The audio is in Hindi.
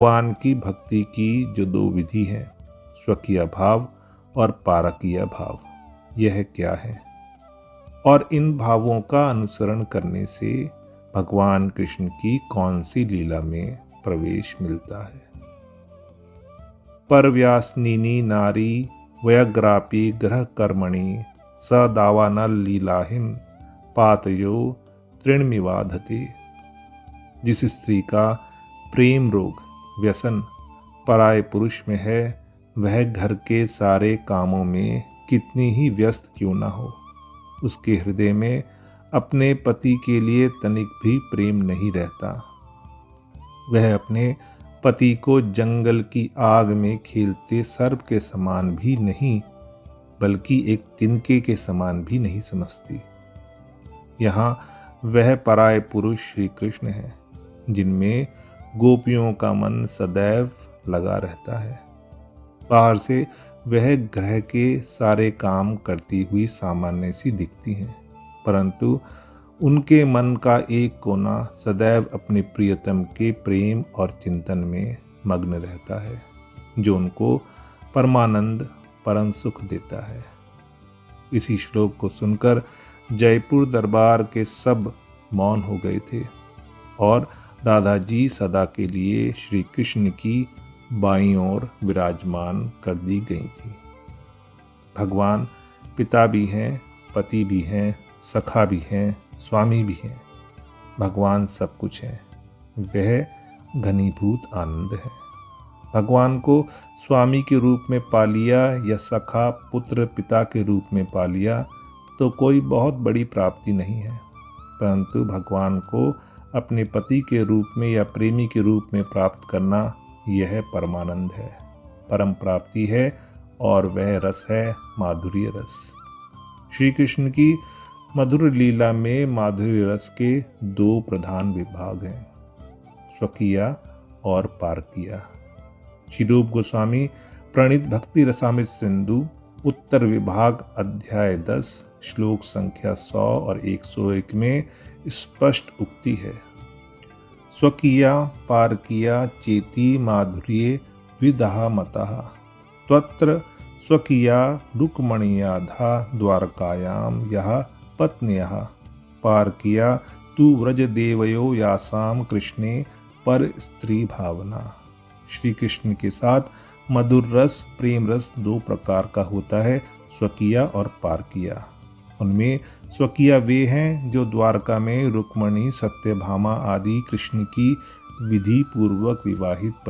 भगवान की भक्ति की जो दो विधि है, स्वकीय भाव और पारकीय भाव, यह क्या है और इन भावों का अनुसरण करने से भगवान कृष्ण की कौन सी लीला में प्रवेश मिलता है। परव्यासनीनी नारी वयग्रापी ग्रह कर्मणि स दावानल लीलाहिन पातयो तृणमिवाधते। जिस स्त्री का प्रेम रोग व्यसन पराये पुरुष में है, वह घर के सारे कामों में कितनी ही व्यस्त क्यों न हो, उसके हृदय में अपने पति के लिए तनिक भी प्रेम नहीं रहता। वह अपने पति को जंगल की आग में खेलते सर्प के समान भी नहीं, बल्कि एक तिनके के समान भी नहीं समझती। यहाँ वह पराये पुरुष श्री कृष्ण है, जिनमें गोपियों का मन सदैव लगा रहता है। बाहर से वह ग्रह के सारे काम करती हुई सामान्य सी दिखती हैं, परंतु उनके मन का एक कोना सदैव अपने प्रियतम के प्रेम और चिंतन में मग्न रहता है, जो उनको परमानंद परम सुख देता है। इसी श्लोक को सुनकर जयपुर दरबार के सब मौन हो गए थे और राधा जी सदा के लिए श्री कृष्ण की बाईं ओर विराजमान कर दी गई थी। भगवान पिता भी हैं, पति भी हैं, सखा भी हैं, स्वामी भी हैं। भगवान सब कुछ है, वह घनीभूत आनंद है। भगवान को स्वामी के रूप में पा लिया या सखा पुत्र पिता के रूप में पा लिया तो कोई बहुत बड़ी प्राप्ति नहीं है, परंतु भगवान को अपने पति के रूप में या प्रेमी के रूप में प्राप्त करना, यह परमानंद है, परम प्राप्ति है और वह रस है माधुर्य रस। श्री कृष्ण की मधुर लीला में माधुर्य रस के दो प्रधान विभाग हैं, स्वकीय और पारकीय। श्री रूप गोस्वामी प्रणीत भक्ति रसामृत सिंधु उत्तर विभाग अध्याय 10 श्लोक संख्या 100 और 101 में स्पष्ट उक्ति है, स्वकीया पारकीया चेति माधुर्ये विदहा मतः त्वत्र स्वकीया रुक्मणीयाधा द्वारकायां यः पत्न्यः पारकीया तु व्रजदेवयो यासाम कृष्णे पर स्त्री भावना। श्री कृष्ण के साथ मधुर रस प्रेम रस दो प्रकार का होता है, स्वकीय और पारकीय। उनमें स्वकीय वे हैं जो द्वारका में रुक्मणी सत्यभामा आदि कृष्ण की विधि पूर्वक विवाहित